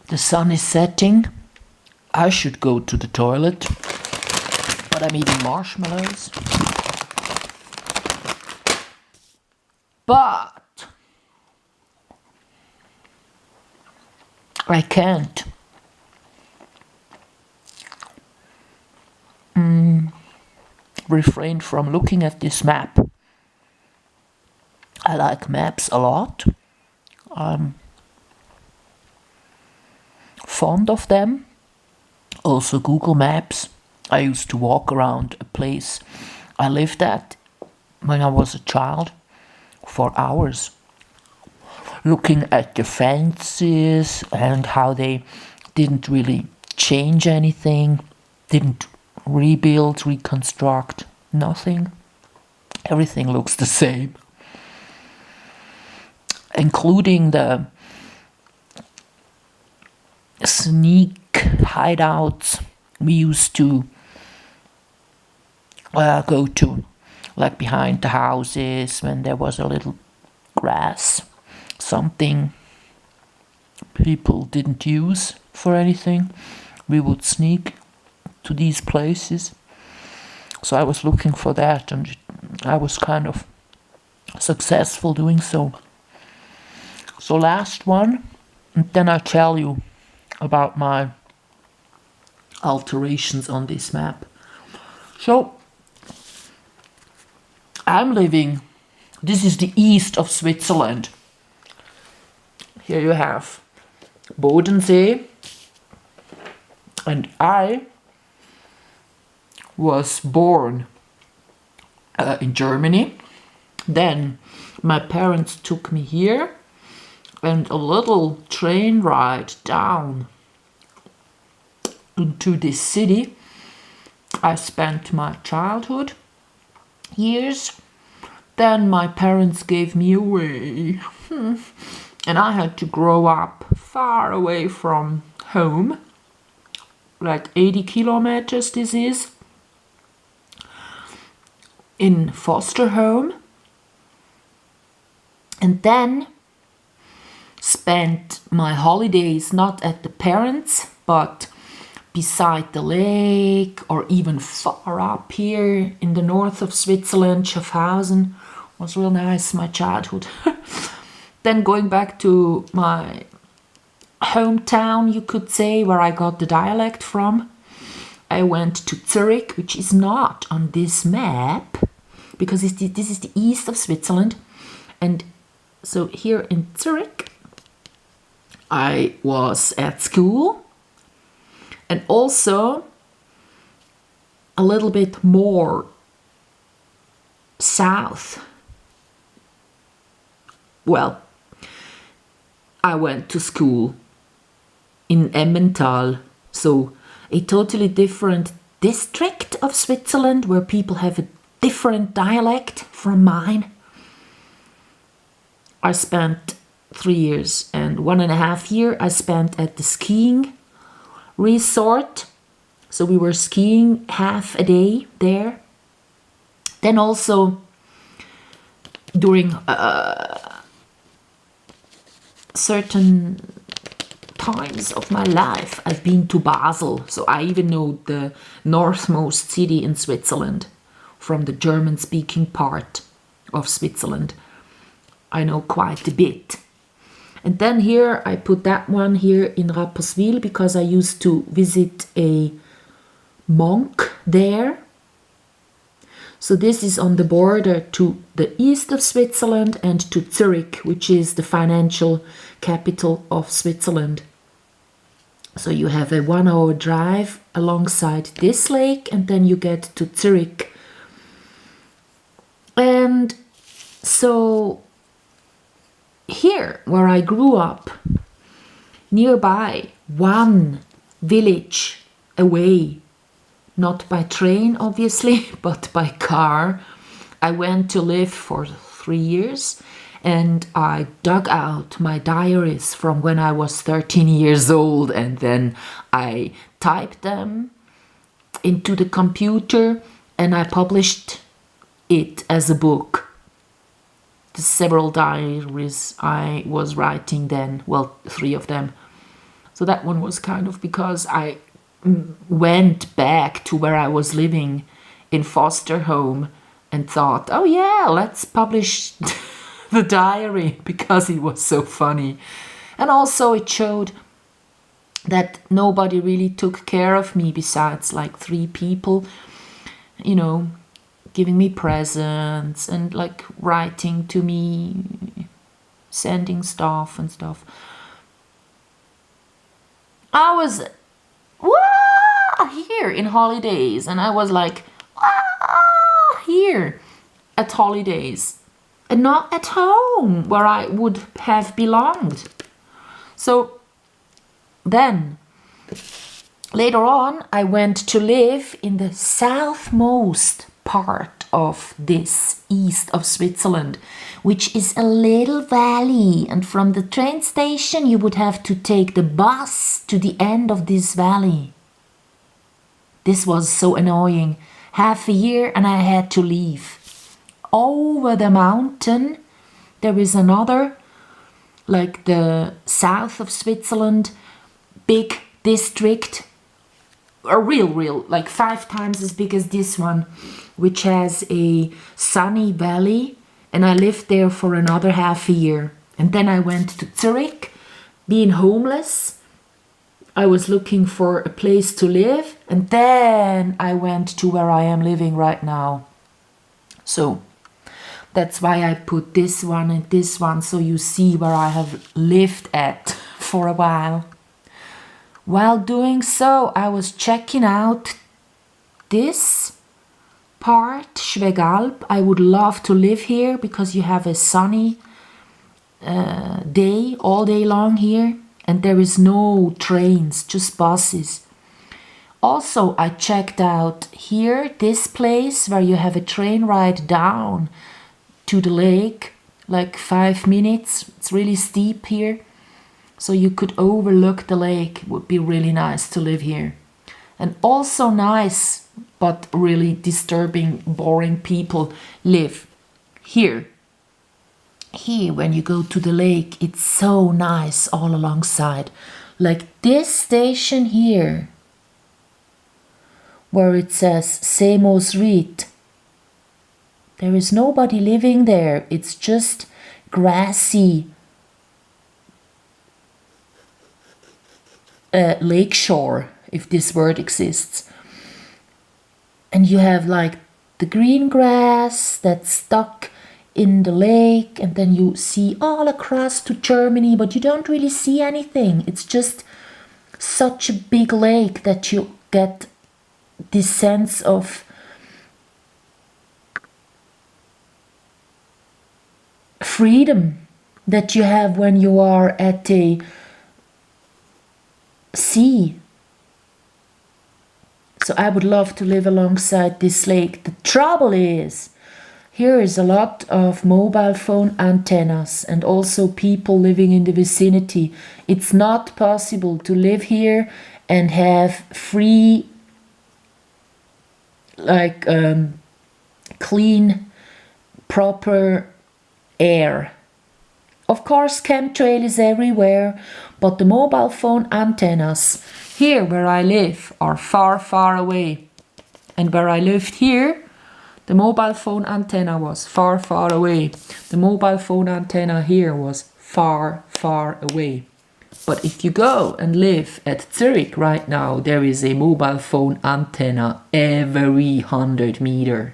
The sun is setting. I should go to the toilet, but I'm eating marshmallows. But I can't refrain from looking at this map. I like maps a lot. I'm fond of them. Also Google Maps. I used to walk around a place I lived at when I was a child for hours, looking at the fences and how they didn't really change anything, didn't rebuild, reconstruct, nothing. Everything looks the same, including the sneak hideouts we used to go to, like behind the houses when there was a little grass, something people didn't use for anything. We would sneak to these places. So I was looking for that, and I was kind of successful doing so. So last one, and then I'll tell you about my alterations on this map. So I'm living, this is the east of Switzerland. Here you have Bodensee, and I was born in Germany. Then my parents took me here, and a little train ride down into this city. I spent my childhood years. Then my parents gave me away. And I had to grow up far away from home, like 80 kilometers this is, in foster home. And then spent my holidays not at the parents, but beside the lake, or even far up here in the north of Switzerland. Schaffhausen was real nice, my childhood. Then going back to my hometown, you could say, where I got the dialect from. I went to Zurich, which is not on this map, because this is the east of Switzerland. And so here in Zurich, I was at school, and also a little bit more south. Well, I went to school in Emmental, so a totally different district of Switzerland where people have a different dialect from mine. I spent 3 years, and 1.5 years I spent at the skiing resort. So we were skiing half a day there. Then also during certain times of my life, I've been to Basel. So I even know the northmost city in Switzerland from the German-speaking part of Switzerland. I know quite a bit. And then here I put that one here in Rapperswil because I used to visit a monk there. So this is on the border to the east of Switzerland and to Zurich, which is the financial capital of Switzerland. So you have a 1-hour drive alongside this lake, and then you get to Zurich. And so here, where I grew up, nearby, one village away, not by train obviously, but by car, I went to live for 3 years, and I dug out my diaries from when I was 13 years old, and then I typed them into the computer and I published it as a book. The several diaries I was writing then, well, 3 of them, So that one was kind of because I went back to where I was living in foster home and thought, oh yeah, let's publish the diary because it was so funny. And also it showed that nobody really took care of me besides like 3 people, you know, giving me presents and like writing to me, sending stuff and stuff. I was here in holidays, and I was like here at holidays and not at home where I would have belonged. So then later on I went to live in the southmost part of this east of Switzerland, which is a little valley, and from the train station you would have to take the bus to the end of this valley. This was so annoying. Half a year and I had to leave. Over the mountain there is another, like the south of Switzerland, big district, a real, like 5 times as big as this one, which has a sunny valley, and I lived there for another half a year. And then I went to Zurich, being homeless. I was looking for a place to live, and then I went to where I am living right now. So that's why I put this one and this one, so you see where I have lived at for a while. While doing so, I was checking out this part, Schwegalp. I would love to live here because you have a sunny day all day long here, and there is no trains, just buses. Also, I checked out here, this place where you have a train ride down to the lake, like 5 minutes. It's really steep here, so you could overlook the lake. It would be really nice to live here. And also nice, but really disturbing, boring people live here. Here, when you go to the lake, it's so nice all alongside. Like this station here, where it says Semos Riet. There is nobody living there. It's just grassy lakeshore, if this word exists. And you have like the green grass that's stuck in the lake, and then you see all across to Germany, but you don't really see anything. It's just such a big lake that you get this sense of freedom that you have when you are at a sea. So I would love to live alongside this lake. The trouble is, here is a lot of mobile phone antennas and also people living in the vicinity. It's not possible to live here and have free, like clean, proper air. Of course, chemtrail is everywhere, but the mobile phone antennas here where I live are far, far away. And where I lived here, the mobile phone antenna was far, far away. The mobile phone antenna here was far, far away. But if you go and live at Zurich right now, there is a mobile phone antenna every 100 meters.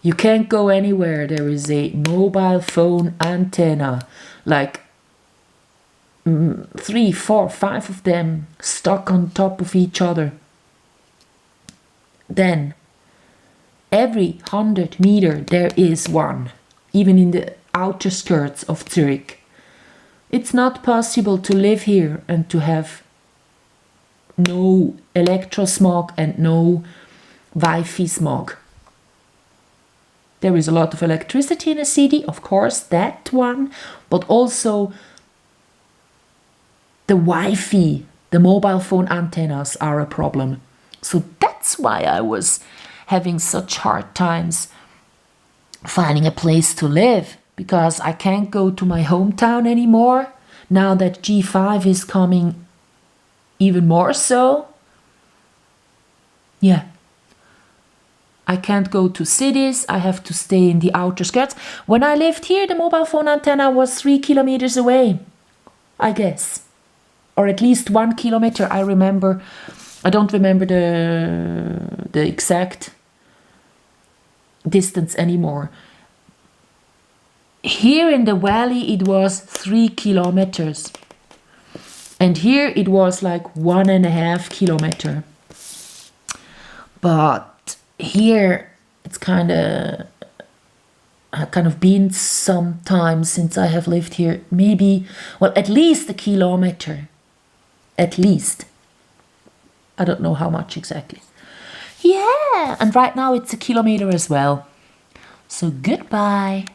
You can't go anywhere. There is a mobile phone antenna, like 3, 4, 5 of them stuck on top of each other. Then every 100 meters there is one, even in the outer skirts of Zurich. It's not possible to live here and to have no electrosmog and no Wi-Fi smog. There is a lot of electricity in a city, of course, that one, but also the Wi-Fi, the mobile phone antennas are a problem. So that's why I was having such hard times finding a place to live, because I can't go to my hometown anymore now that G5 is coming, even more so. Yeah. I can't go to cities, I have to stay in the outer skirts. When I lived here, the mobile phone antenna was 3 kilometers away, I guess. Or at least 1 kilometer, I remember. I don't remember the exact distance anymore. Here in the valley it was 3 kilometers. And here it was like 1.5 kilometer. But here it's kind of been some time since I have lived here. Maybe, well, at least a kilometer. At least. I don't know how much exactly. Yeah, and right now it's a kilometer as well. So goodbye.